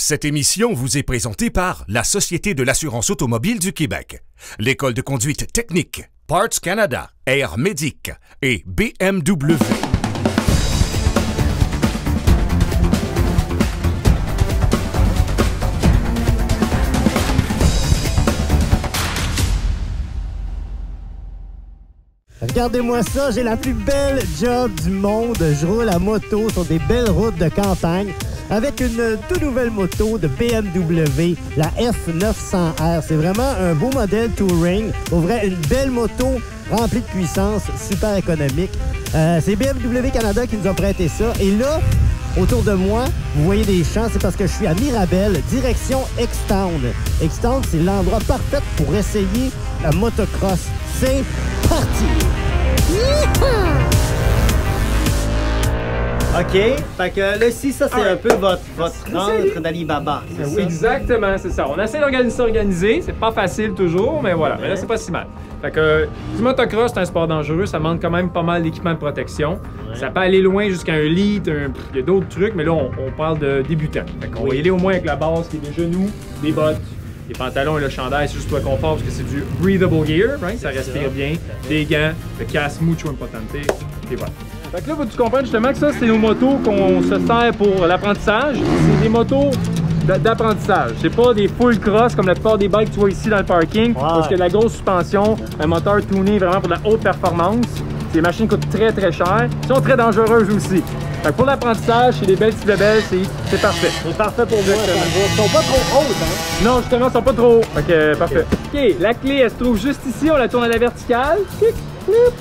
Cette émission vous est présentée par la Société de l'assurance automobile du Québec, l'École de conduite technique, Parts Canada, Air Médic et BMW. Regardez-moi ça, j'ai la plus belle job du monde. Je roule à moto sur des belles routes de campagne avec une toute nouvelle moto de BMW, la F900R. C'est vraiment un beau modèle touring. Pour vrai, une belle moto remplie de puissance, super économique. C'est BMW Canada qui nous a prêté ça. Et là, autour de moi, vous voyez des champs, c'est parce que je suis à Mirabel, direction X-Town. X-Town, c'est l'endroit parfait pour essayer la motocross. C'est parti! OK, fait que là, ici, ça, c'est un peu votre rentre d'Alibaba. Oui, exactement, c'est ça. On essaie d'organiser, c'est pas facile toujours, mais voilà. Mais là, c'est pas si mal. Fait que du motocross, c'est un sport dangereux, ça demande quand même pas mal d'équipement de protection. Ouais. Ça peut aller loin jusqu'à un lead, il y a d'autres trucs, mais là, on parle de débutants. Fait qu'on va y aller au moins avec la base qui est des genoux, des bottes, les pantalons et le chandail, c'est juste pour le confort parce que c'est du breathable gear, right? Ça respire bien, des gants, le casque mucho importante, et voilà. Fait que là, faut que tu comprennes justement que ça, c'est nos motos qu'on se sert pour l'apprentissage. C'est des motos d'apprentissage. C'est pas des full cross comme la plupart des bikes que tu vois ici dans le parking. Parce que de la grosse suspension, un moteur tuné vraiment pour de la haute performance. Ces machines coûtent très très cher. Elles sont très dangereuses aussi. Fait que pour l'apprentissage, c'est des belles petites bebelles, c'est parfait. C'est parfait pour moi. Ils sont pas trop hautes, hein? Non, justement, ils sont pas trop hauts. Fait que parfait. OK, la clé, elle se trouve juste ici. On la tourne à la verticale.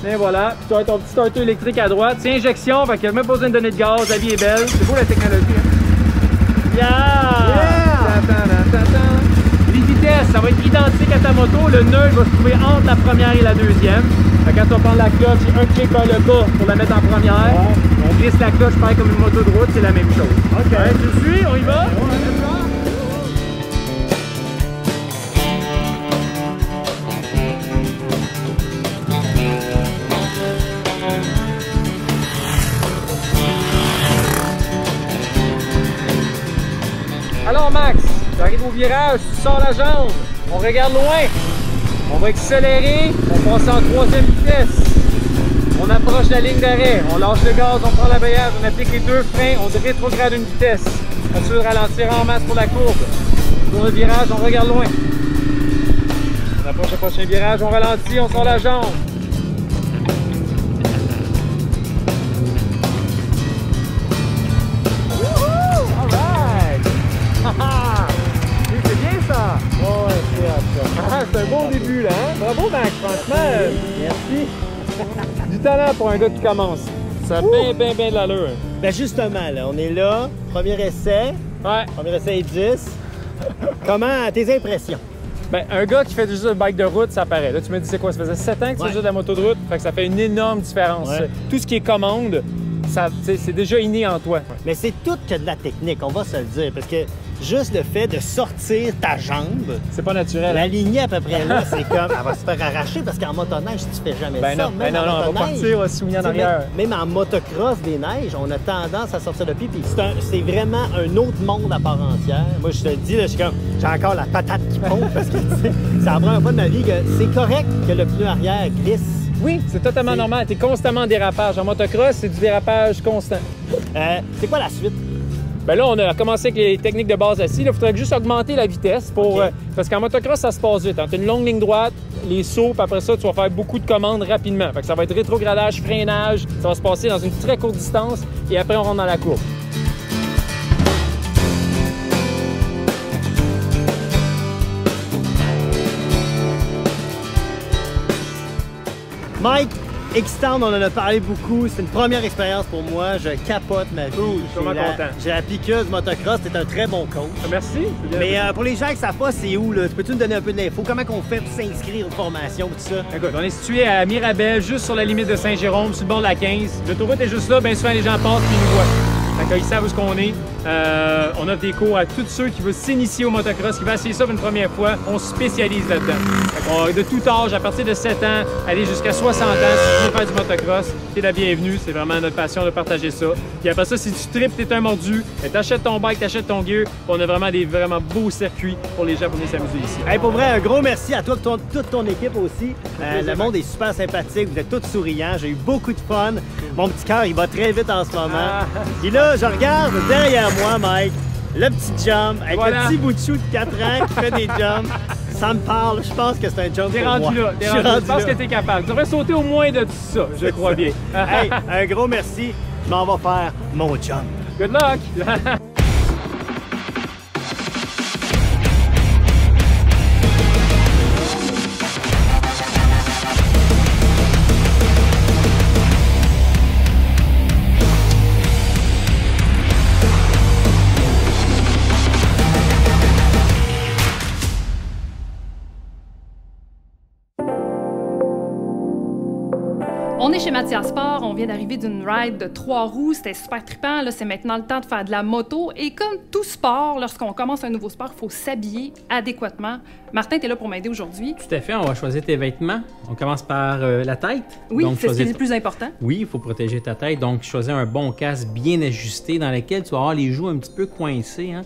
Et voilà, tu as ton petit starter électrique à droite. C'est injection, fait que même pas besoin de donner de gaz, la vie est belle. C'est beau la technologie. Hein? Yeah! Les vitesses, ça va être identique à ta moto. Le nœud va se trouver entre la première et la deuxième. Fait que quand tu vas prendre la cloche, il y a un clic vers le bas pour la mettre en première. Ouais. On glisse la cloche pareil comme une moto de route, c'est la même chose. OK. Ouais, tu le suis, on y va? Alors Max, tu arrives au virage, tu sors la jambe, on regarde loin, on va accélérer, on passe en troisième vitesse, on approche la ligne d'arrêt, on lâche le gaz, on prend l'embrayage, on applique les deux freins, on rétrograde une vitesse, on de ralentir en masse pour la courbe. Pour le virage, on regarde loin. On approche le prochain virage, on ralentit, on sort la jambe. C'est bien ça! Oh, ouais, c'est un bon début là, hein? Bravo Max, franchement! Merci! Du talent pour un gars qui commence. Ça a bien de l'allure. Ben justement, là, on est là, premier essai. Ouais. Premier essai est 10. Comment, tes impressions? Ben, un gars qui fait juste un bike de route, ça paraît. Là, tu me dis c'est quoi? Ça faisait 7 ans que tu fais juste de la moto de route? Fait que ça fait une énorme différence. Ouais. Tout ce qui est commande, c'est déjà inné en toi. Mais c'est tout que de la technique, on va se le dire, parce que juste le fait de sortir ta jambe, c'est pas naturel. L'aligner à peu près là, c'est comme, elle va se faire arracher parce qu'en motoneige, tu fais jamais ça. Non, on va partir, on va se souvenir en arrière. Même en motocross des neiges, on a tendance à sortir le pied, puis c'est vraiment un autre monde à part entière. Moi, je te le dis, là, j'ai encore la patate qui pompe parce que c'est la première fois de ma vie que c'est correct que le pneu arrière glisse. Oui, c'est totalement normal. Tu es constamment en dérapage. En motocross, c'est du dérapage constant. C'est quoi la suite? Ben là, on a commencé avec les techniques de base assis. Il faudrait juste augmenter la vitesse pour parce qu'en motocross, ça se passe vite. Tu as une longue ligne droite, les sauts, puis après ça, tu vas faire beaucoup de commandes rapidement. Fait que ça va être rétrogradage, freinage. Ça va se passer dans une très courte distance et après, on rentre dans la courbe. Mike, X-Town, on en a parlé beaucoup. C'est une première expérience pour moi. Je capote ma vie. Cool, je suis vraiment content. J'ai la piqueuse motocross. T'es un très bon coach. Merci. Mais pour les gens qui ne savent pas, c'est où, là? Peux-tu nous donner un peu d'infos? Comment on fait pour s'inscrire aux formations, tout ça? Écoute, on est situé à Mirabel, juste sur la limite de Saint-Jérôme, sur le bord de la 15. L'autoroute est juste là. Bien souvent, les gens passent et ils nous voient. Fait qu'ils savent où qu'on est. On offre des cours à tous ceux qui veulent s'initier au motocross, qui veulent essayer ça pour une première fois. On se spécialise là-dedans. De tout âge, à partir de 7 ans, aller jusqu'à 60 ans, si tu veux faire du motocross, t'es la bienvenue. C'est vraiment notre passion de partager ça. Puis après ça, si tu tripes, t'es un mordu, t'achètes ton bike, t'achètes ton gear. On a vraiment des beaux circuits pour les gens pour venir s'amuser ici. Hey, pour vrai, un gros merci à toi et toute ton équipe aussi. Le monde est super sympathique, vous êtes tous souriants, j'ai eu beaucoup de fun. Mon petit cœur, il va très vite en ce moment. Puis là, je regarde derrière moi, Mike, le petit jump avec le petit bout de chou de 4 ans qui fait des jumps. Ça me parle, je pense que c'est un jump T'es pour rendu moi. là, je pense que t'es capable. Tu devrais sauter au moins de tout ça, je crois bien. Hey, un gros merci, je m'en vais faire mon jump. Good luck! On est chez Mathias Sport, on vient d'arriver d'une ride de 3 roues, c'était super trippant, là c'est maintenant le temps de faire de la moto et comme tout sport, lorsqu'on commence un nouveau sport, il faut s'habiller adéquatement. Martin, t'es là pour m'aider aujourd'hui. Tout à fait, on va choisir tes vêtements. On commence par la tête. Oui, donc, c'est ce qui est le plus important. Oui, il faut protéger ta tête, donc choisir un bon casque bien ajusté dans lequel tu vas avoir les joues un petit peu coincées, hein,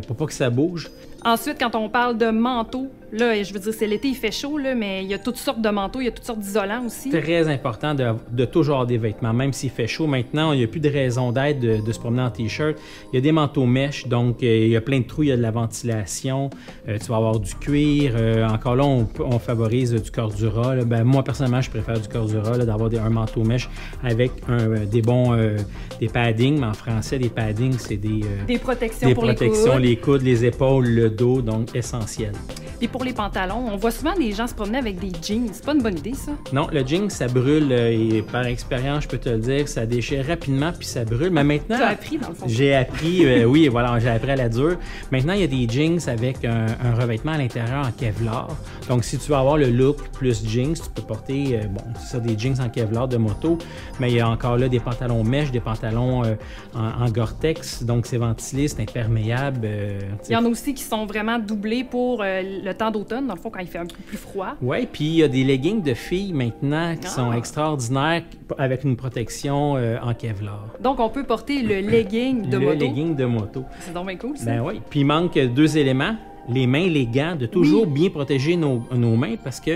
pour pas que ça bouge. Ensuite, quand on parle de manteau, là, je veux dire, c'est l'été, il fait chaud, là, mais il y a toutes sortes de manteaux, il y a toutes sortes d'isolants aussi. Très important de toujours avoir des vêtements, même s'il fait chaud. Maintenant, il n'y a plus de raison d'être de se promener en t-shirt. Il y a des manteaux mèches, donc il y a plein de trous, il y a de la ventilation. Tu vas avoir du cuir. Encore là, on favorise du cordura. Ben, moi, personnellement, je préfère du cordura, d'avoir un manteau mèche avec des paddings, mais en français, des paddings, c'est des protections pour les coudes, les épaules, le dos, donc essentiel. Et pour les pantalons, on voit souvent des gens se promener avec des jeans. C'est pas une bonne idée, ça? Non, le jean, ça brûle et par expérience, je peux te le dire, ça déchire rapidement puis ça brûle. Mais maintenant... Tu as appris, dans le fond. J'ai appris, oui, voilà, j'ai appris à la dure. Maintenant, il y a des jeans avec un revêtement à l'intérieur en Kevlar. Donc, si tu veux avoir le look plus jeans, tu peux porter, des jeans en Kevlar de moto. Mais il y a encore là des pantalons mèches, des pantalons en Gore-Tex. Donc, c'est ventilé, c'est imperméable. Il y en a aussi qui sont vraiment doublés pour le temps d'automne, dans le fond, quand il fait un peu plus froid. Oui, puis il y a des leggings de filles maintenant qui sont extraordinaires avec une protection en Kevlar. Donc, on peut porter le legging de moto. Le legging de moto. C'est donc bien cool, ça. Ben oui. Puis il manque 2 éléments, les mains, les gants, de toujours bien protéger nos mains parce que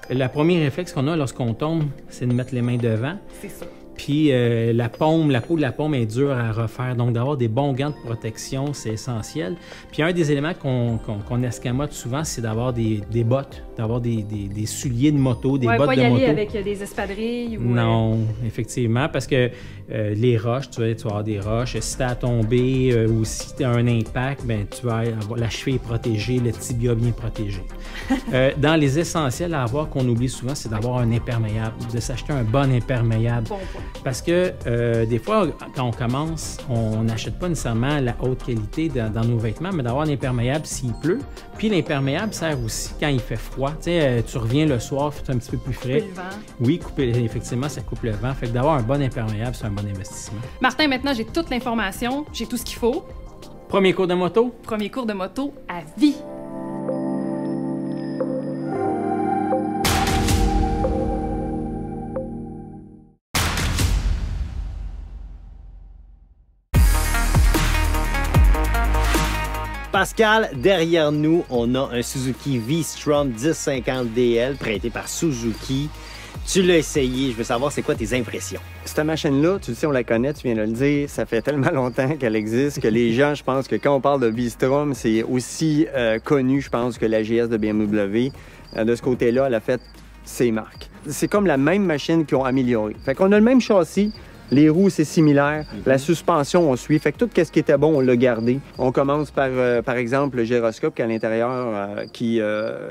le premier réflexe qu'on a lorsqu'on tombe, c'est de mettre les mains devant. C'est ça. Puis la peau de la paume est dure à refaire. Donc, d'avoir des bons gants de protection, c'est essentiel. Puis un des éléments qu'on escamote souvent, c'est d'avoir des bottes, d'avoir des souliers de moto, des bottes de moto. Pas y aller avec des espadrilles ou... Non, effectivement, parce que les roches, tu vas avoir des roches. Si tu as à tomber ou si tu as un impact, ben, tu vas avoir la cheville protégée, le tibia bien protégé. Dans les essentiels à avoir qu'on oublie souvent, c'est d'avoir un imperméable, de s'acheter un bon imperméable. Bon point. Parce que des fois, quand on commence, on n'achète pas nécessairement la haute qualité dans nos vêtements, mais d'avoir un imperméable s'il pleut. Puis l'imperméable sert aussi quand il fait froid. Tu sais, tu reviens le soir, c'est un petit peu plus frais. Couper le vent. Oui, effectivement, ça coupe le vent. Fait que d'avoir un bon imperméable, c'est un bon investissement. Martin, maintenant, j'ai toute l'information, j'ai tout ce qu'il faut. Premier cours de moto? Premier cours de moto à vie. Pascal, derrière nous, on a un Suzuki V-Strom 1050DL prêté par Suzuki. Tu l'as essayé, je veux savoir c'est quoi tes impressions? Cette machine-là, tu le sais, on la connaît, tu viens de le dire, ça fait tellement longtemps qu'elle existe que les gens, je pense que quand on parle de V-Strom, c'est aussi connu, je pense, que la GS de BMW. De ce côté-là, elle a fait ses marques. C'est comme la même machine qu'ils ont améliorée. Fait qu'on a le même châssis. Les roues, c'est similaire. La suspension, on suit. Fait que tout ce qui était bon, on l'a gardé. On commence par exemple, le gyroscope qui est à l'intérieur,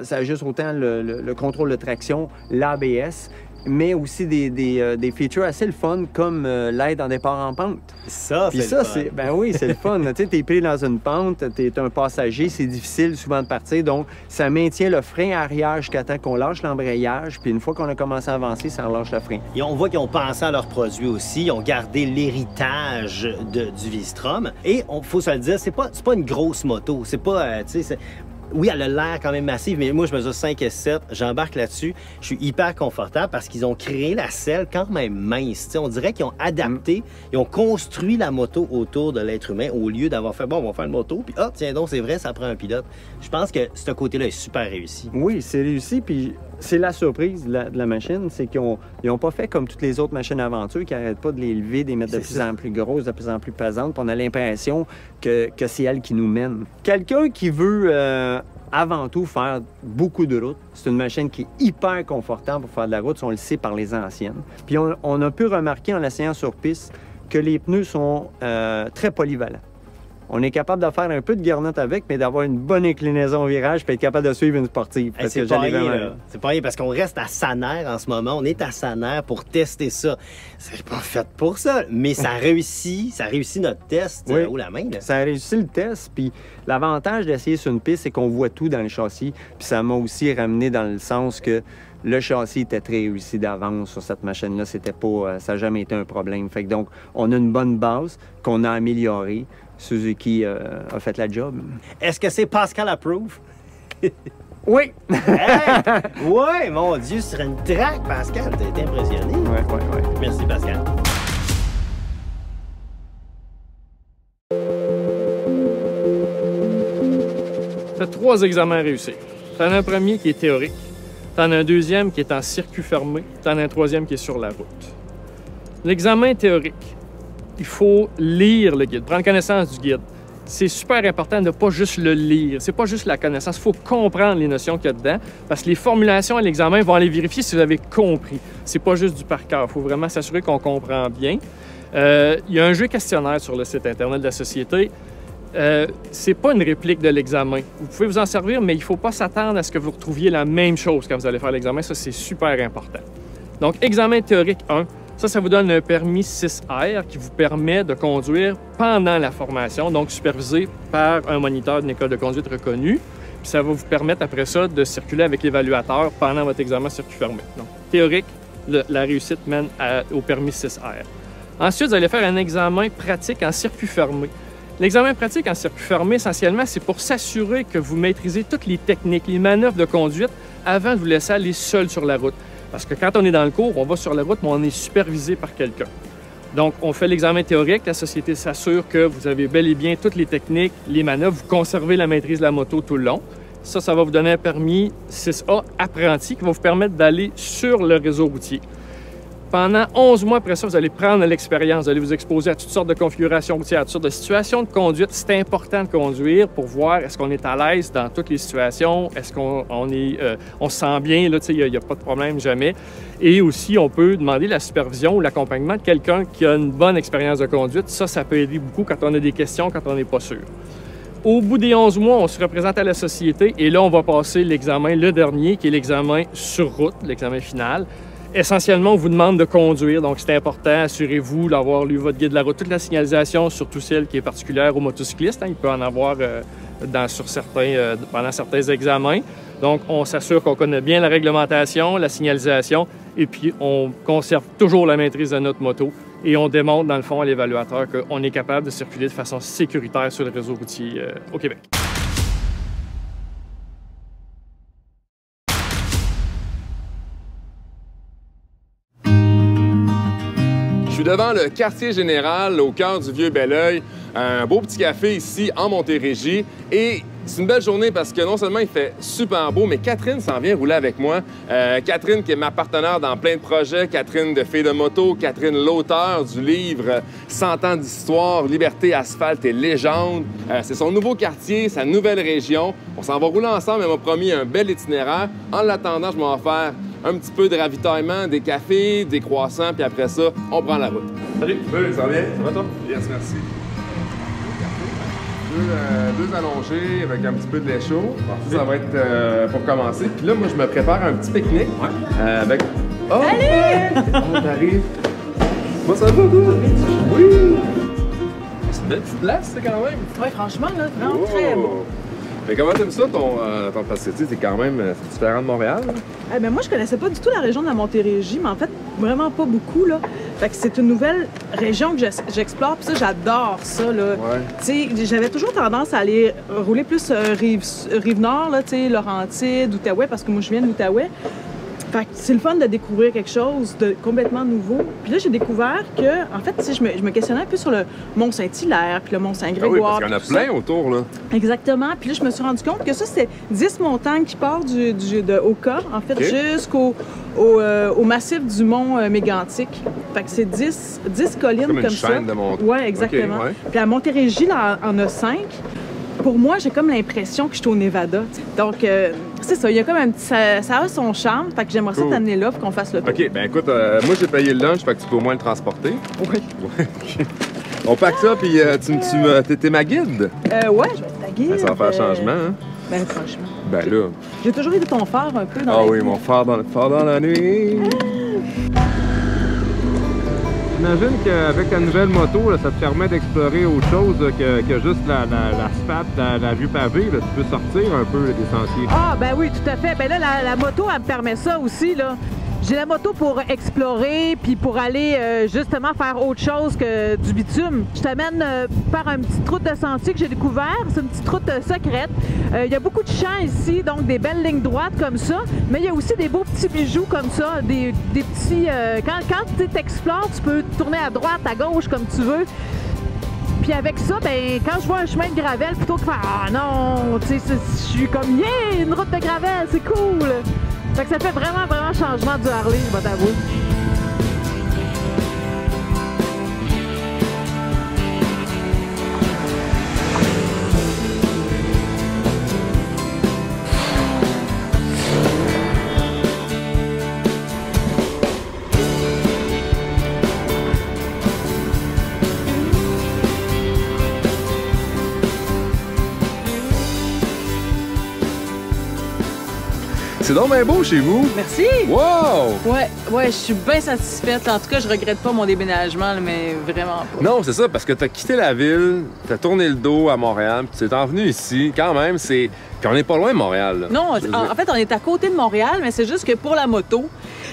ça ajuste autant le contrôle de traction, l'ABS. mais aussi des features assez le fun, comme l'aide en départ en pente. Ça, Puis c'est ça, le fun. ben oui, c'est le fun. Tu sais, t'es pris dans une pente, t'es un passager, c'est difficile souvent de partir, donc ça maintient le frein arrière jusqu'à temps qu'on lâche l'embrayage, puis une fois qu'on a commencé à avancer, ça relâche le frein. Et on voit qu'ils ont pensé à leurs produits aussi, ils ont gardé l'héritage du V-Strom. Et il faut se le dire, c'est pas une grosse moto, c'est pas, tu sais, oui, elle a l'air quand même massive, mais moi, je mesure 5 et 7, j'embarque là-dessus. Je suis hyper confortable parce qu'ils ont créé la selle quand même mince. T'sais, on dirait qu'ils ont adapté, ils ont construit la moto autour de l'être humain au lieu d'avoir fait, bon, on va faire une moto, puis ah, tiens donc, c'est vrai, ça prend un pilote. Je pense que ce côté-là est super réussi. Oui, c'est réussi, puis c'est la surprise de la machine, c'est qu'ils n'ont pas fait comme toutes les autres machines aventure qui n'arrêtent pas de les lever, de les mettre de plus en plus grosses, de plus en plus pesantes, puis on a l'impression que c'est elle qui nous mène. Quelqu'un qui veut avant tout faire beaucoup de route, c'est une machine qui est hyper confortable pour faire de la route, on le sait par les anciennes. Puis on a pu remarquer en l'essayant sur piste que les pneus sont très polyvalents. On est capable de faire un peu de garnotte avec, mais d'avoir une bonne inclinaison au virage puis être capable de suivre une sportive. Hey, c'est pas rien, c'est pas rien parce qu'on reste à Saner en ce moment. On est à Saner pour tester ça. C'est pas fait pour ça, mais ça réussit notre test oui, haut la main. Là. Ça a réussi le test, puis l'avantage d'essayer sur une piste, c'est qu'on voit tout dans le châssis. Puis ça m'a aussi ramené dans le sens que le châssis était très réussi d'avance sur cette machine-là. C'était pas, ça n'a jamais été un problème. Fait que donc, on a une bonne base qu'on a améliorée. Suzuki a fait la job. Est-ce que c'est Pascal Approve? Oui! Hey! Ouais, mon Dieu, sur une track, Pascal, t'as été impressionné. Ouais. Merci, Pascal. Tu as 3 examens à réussir. Tu en as un premier qui est théorique, tu en as un deuxième qui est en circuit fermé, tu en as un troisième qui est sur la route. L'examen théorique, il faut lire le guide, prendre connaissance du guide. C'est super important de ne pas juste le lire, c'est pas juste la connaissance, il faut comprendre les notions qu'il y a dedans, parce que les formulations à l'examen vont aller vérifier si vous avez compris. C'est pas juste du par cœur, il faut vraiment s'assurer qu'on comprend bien. Il y a un jeu questionnaire sur le site Internet de la Société. C'est pas une réplique de l'examen. Vous pouvez vous en servir, mais il ne faut pas s'attendre à ce que vous retrouviez la même chose quand vous allez faire l'examen. Ça, c'est super important. Donc, examen théorique 1. Ça vous donne un permis 6R qui vous permet de conduire pendant la formation, donc supervisé par un moniteur d'une école de conduite reconnue. Puis ça va vous permettre après ça de circuler avec l'évaluateur pendant votre examen circuit fermé. Donc, théorique, la réussite mène au permis 6R. Ensuite, vous allez faire un examen pratique en circuit fermé. L'examen pratique en circuit fermé, essentiellement, c'est pour s'assurer que vous maîtrisez toutes les techniques, les manœuvres de conduite avant de vous laisser aller seul sur la route. Parce que quand on est dans le cours, on va sur la route, mais on est supervisé par quelqu'un. Donc, on fait l'examen théorique. La société s'assure que vous avez bel et bien toutes les techniques, les manœuvres, vous conservez la maîtrise de la moto tout le long. Ça va vous donner un permis 6A apprenti qui va vous permettre d'aller sur le réseau routier. Pendant 11 mois après ça, vous allez prendre l'expérience, vous allez vous exposer à toutes sortes de configurations routières, à toutes sortes de situations de conduite. C'est important de conduire pour voir est-ce qu'on est à l'aise dans toutes les situations, est-ce qu'on on se sent bien, là, il n'y a pas de problème jamais. Et aussi, on peut demander la supervision ou l'accompagnement de quelqu'un qui a une bonne expérience de conduite. Ça peut aider beaucoup quand on a des questions, quand on n'est pas sûr. Au bout des 11 mois, on se représente à la société et là, on va passer l'examen, le dernier, qui est l'examen sur route, l'examen final. Essentiellement, on vous demande de conduire, donc c'est important. Assurez-vous d'avoir lu votre guide de la route, toute la signalisation, surtout celle qui est particulière aux motocyclistes. Il peut en avoir pendant certains examens. Donc, on s'assure qu'on connaît bien la réglementation, la signalisation, et puis on conserve toujours la maîtrise de notre moto. Et on démontre, dans le fond, à l'évaluateur qu'on est capable de circuler de façon sécuritaire sur le réseau routier au Québec. Je suis devant le quartier général au cœur du Vieux-Belleuil, un beau petit café ici en Montérégie. Et c'est une belle journée parce que non seulement il fait super beau, mais Catherine s'en vient rouler avec moi. Catherine qui est ma partenaire dans plein de projets, Catherine de Filles de moto, Catherine l'auteur du livre 100 ans d'histoire, Liberté, asphalte et légende. C'est son nouveau quartier, sa nouvelle région. On s'en va rouler ensemble, elle m'a promis un bel itinéraire. En l'attendant, je vais faire un petit peu de ravitaillement, des cafés, des croissants, puis après ça, on prend la route. Salut! Oui, ça va bien? Ça va toi? Yes, merci. Deux allongés avec un petit peu de lait chaud. Ça va être pour commencer. Puis là, moi, je me prépare un petit pique-nique avec Oh, salut! On t'arrive. Moi, ça va, toi? Oui! C'est une belle petite place, c'est quand même. Oui, franchement, là, vraiment très beau. Mais comment t'aimes ça, ton parce que c'est quand même différent de Montréal? Eh ben moi, je connaissais pas du tout la région de la Montérégie, mais en fait, vraiment pas beaucoup, là. Fait que c'est une nouvelle région que j'explore, puis ça, j'adore ça, là. Ouais. Tu sais, j'avais toujours tendance à aller rouler plus rive nord, là, tu sais, Laurentides, Outaouais, parce que moi, je viens de l'Outaouais. Fait que c'est le fun de découvrir quelque chose de complètement nouveau. Puis là, j'ai découvert que, en fait, tu sais, je me questionnais un peu sur le Mont-Saint-Hilaire, puis le Mont-Saint-Grégoire. Ah oui, parce qu'il y en a plein autour, là. Exactement. Puis là, je me suis rendu compte que ça, c'est 10 montagnes qui partent de Oka, en fait, jusqu'au massif du mont Mégantic. Fait que c'est 10 collines comme ça. Chaîne de montagnes. Oui, exactement. Okay, ouais. Puis la Montérégie, là, en a 5. Pour moi, j'ai comme l'impression que je suis au Nevada. Donc, c'est ça. Il y a comme un petit... Ça a son charme. Fait que j'aimerais ça t'amener là pour qu'on fasse le tour. OK, ben écoute, moi, j'ai payé le lunch, fait que tu peux au moins le transporter. Oui. Ouais. On pack ça, puis t'es ma guide. Ouais, je vais être ta guide. Ben, ça va faire changement, hein? Ben, franchement. Ben là... J'ai toujours été ton phare un peu dans la Ah oui, nuit. mon phare dans la nuit. J'imagine qu'avec ta nouvelle moto, là, ça te permet d'explorer autre chose que juste l'asphalte, la vue pavée. Là. Tu peux sortir un peu des sentiers. Ah, ben oui, tout à fait. Ben là, la moto, elle me permet ça aussi, là. J'ai la moto pour explorer, puis pour aller justement faire autre chose que du bitume. Je t'amène par une petite route de sentier que j'ai découvert. C'est une petite route secrète. Il y a beaucoup de champs ici, donc des belles lignes droites comme ça. Mais il y a aussi des beaux petits bijoux comme ça, des petits... Quand tu t'explores, tu peux tourner à droite, à gauche, comme tu veux. Puis avec ça, ben quand je vois un chemin de gravel, plutôt que faire « Ah non! » tu sais, je suis comme « Yeah! Une route de gravel, c'est cool! » Fait que ça fait vraiment changement du Harley, je vais t'avouer. C'est donc bien beau chez vous. Merci! Wow! Ouais, je suis bien satisfaite. En tout cas, je regrette pas mon déménagement, là, mais vraiment pas. Non, c'est ça, parce que t'as quitté la ville, t'as tourné le dos à Montréal, puis tu t'es envenu ici. Quand même, c'est... Puis on n'est pas loin de Montréal. Là. Non, en fait, on est à côté de Montréal, mais c'est juste que pour la moto,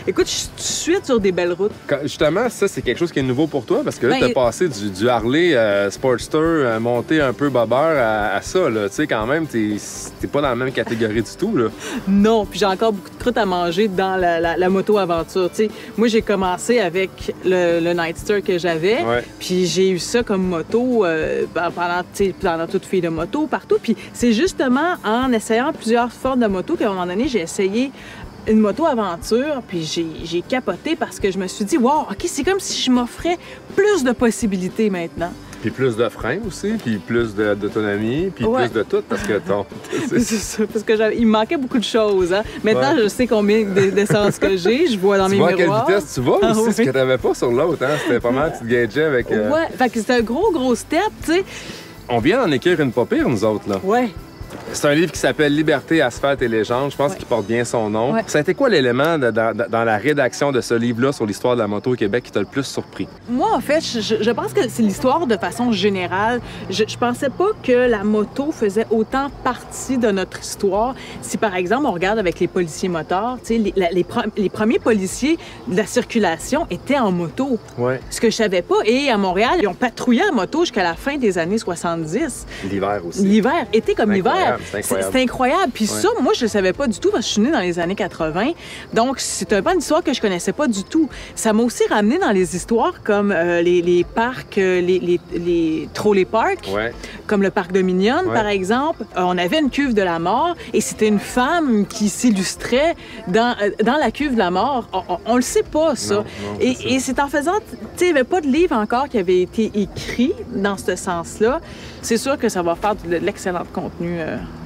écoute, je suis tout de suite sur des belles routes. Justement, ça, c'est quelque chose qui est nouveau pour toi, parce que là, t'as passé du Harley Sportster, monté un peu bobber à ça, là. Tu sais, quand même, t'es pas dans la même catégorie du tout, là. Non, puis j'ai encore beaucoup de croûtes à manger dans la moto-aventure, tu sais. Moi, j'ai commencé avec le Nightster que j'avais, puis j'ai eu ça comme moto pendant toute fille de moto, partout. Puis c'est justement en essayant plusieurs formes de moto qu'à un moment donné, j'ai essayé une moto-aventure, puis j'ai capoté parce que je me suis dit, wow, OK, c'est comme si je m'offrais plus de possibilités maintenant. Puis plus de freins aussi, puis plus d'autonomie, puis plus de tout, parce que c'est ça, parce qu'il me manquait beaucoup de choses. Hein? Maintenant, je sais combien d'essence que j'ai, je vois dans mes miroirs. Tu vois à quelle vitesse tu vas aussi, ce que t'avais pas sur l'autre, hein? C'était pas mal, tu te gageais avec... Ouais, fait que c'était un gros step, tu sais. On vient d'en écrire une pas pire, nous autres, là. Ouais. C'est un livre qui s'appelle Liberté, asphalte et légende. Je pense qu'il porte bien son nom. Ça a été quoi l'élément dans la rédaction de ce livre-là sur l'histoire de la moto au Québec qui t'a le plus surpris? Moi, en fait, je pense que c'est l'histoire de façon générale. Je pensais pas que la moto faisait autant partie de notre histoire. Si, par exemple, on regarde avec les policiers motards, les premiers policiers de la circulation étaient en moto. Ouais. Ce que je savais pas. Et à Montréal, ils ont patrouillé en moto jusqu'à la fin des années 70. L'hiver aussi. L'hiver, été comme l'hiver. C'est incroyable. Puis ça, moi, je le savais pas du tout parce que je suis née dans les années 80. Donc, c'est un peu une histoire que je connaissais pas du tout. Ça m'a aussi ramené dans les histoires comme les parcs, les trolley parks, comme le parc Dominion, par exemple. On avait une cuve de la mort et c'était une femme qui s'illustrait dans la cuve de la mort. On le sait pas, ça. Et c'est en faisant... Tu sais, il n'y avait pas de livre encore qui avait été écrit dans ce sens-là. C'est sûr que ça va faire de l'excellent contenu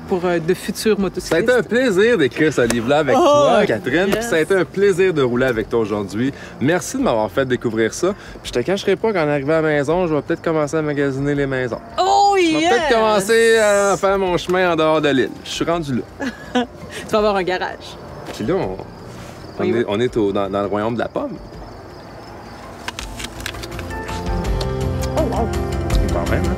pour de futurs motocyclistes. Ça a été un plaisir d'écrire ce livre-là avec toi, Catherine. Puis ça a été un plaisir de rouler avec toi aujourd'hui. Merci de m'avoir fait découvrir ça. Puis je te cacherai pas qu'en arrivant à la maison, je vais peut-être commencer à magasiner les maisons. Oh yes! Je vais peut-être commencer à faire mon chemin en dehors de l'île. Je suis rendu là. Tu vas avoir un garage. Puis là, On est dans le royaume de la pomme. Oh, wow! Quand même, hein?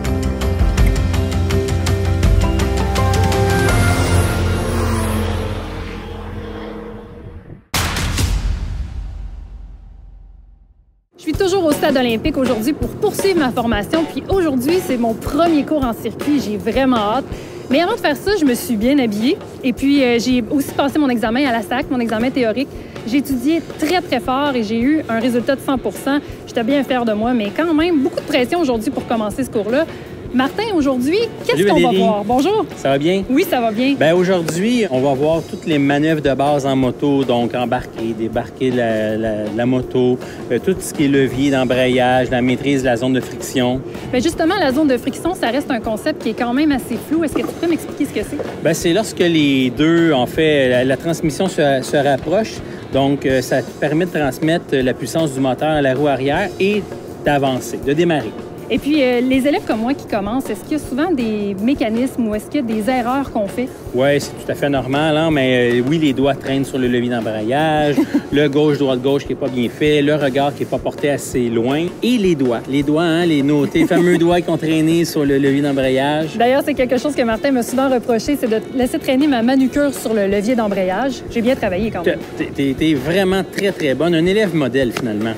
Je suis toujours au stade olympique aujourd'hui pour poursuivre ma formation. Puis aujourd'hui, c'est mon premier cours en circuit. J'ai vraiment hâte. Mais avant de faire ça, je me suis bien habillée. Et puis, j'ai aussi passé mon examen à la SAC, mon examen théorique. J'ai étudié très, très fort et j'ai eu un résultat de 100 %. J'étais bien fière de moi, mais quand même, beaucoup de pression aujourd'hui pour commencer ce cours-là. Martin, aujourd'hui, qu'est-ce qu'on va voir? Bonjour! Ça va bien? Oui, ça va bien. Bien, aujourd'hui, on va voir toutes les manœuvres de base en moto, donc embarquer, débarquer la moto, tout ce qui est levier d'embrayage, la maîtrise de la zone de friction. Bien, justement, la zone de friction, ça reste un concept qui est quand même assez flou. Est-ce que tu peux m'expliquer ce que c'est? Bien, c'est lorsque les deux, en fait, la transmission se rapproche. Donc, ça permet de transmettre la puissance du moteur à la roue arrière et d'avancer, de démarrer. Et puis, les élèves comme moi qui commencent, est-ce qu'il y a souvent des mécanismes ou est-ce qu'il y a des erreurs qu'on fait? Oui, c'est tout à fait normal, hein? Mais oui, les doigts traînent sur le levier d'embrayage, le gauche-droite-gauche qui n'est pas bien fait, le regard qui n'est pas porté assez loin, et les doigts, hein, les fameux doigts qui ont traîné sur le levier d'embrayage. D'ailleurs, c'est quelque chose que Martin m'a souvent reproché, c'est de laisser traîner ma manucure sur le levier d'embrayage. J'ai bien travaillé quand même. T'es vraiment très, très bonne, un élève modèle finalement.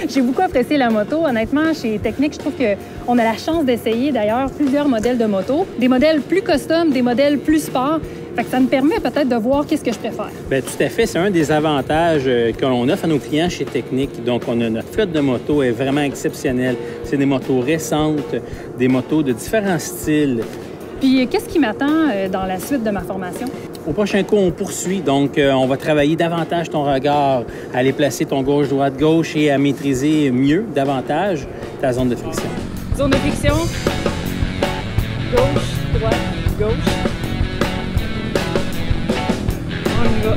J'ai beaucoup apprécié la moto. Honnêtement, chez Technique, je trouve qu'on a la chance d'essayer d'ailleurs plusieurs modèles de moto, des modèles plus custom, des modèles plus sport. Fait que ça me permet peut-être de voir qu'est-ce que je préfère. Bien, tout à fait. C'est un des avantages que l'on offre à nos clients chez Technique. Donc, notre flotte de motos est vraiment exceptionnelle. C'est des motos récentes, des motos de différents styles. Puis, qu'est-ce qui m'attend dans la suite de ma formation? Au prochain cours, on poursuit. Donc, on va travailler davantage ton regard, à aller placer ton gauche-droite-gauche et à maîtriser mieux, davantage, ta zone de friction. Zone de friction. Gauche, droite, gauche. On y va.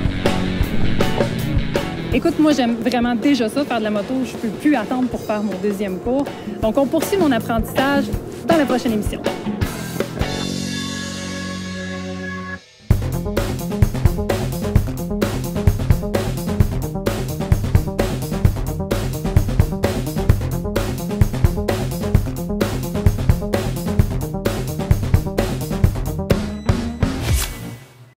Écoute, moi, j'aime vraiment déjà ça, faire de la moto. Je peux plus attendre pour faire mon deuxième cours. Donc, on poursuit mon apprentissage dans la prochaine émission.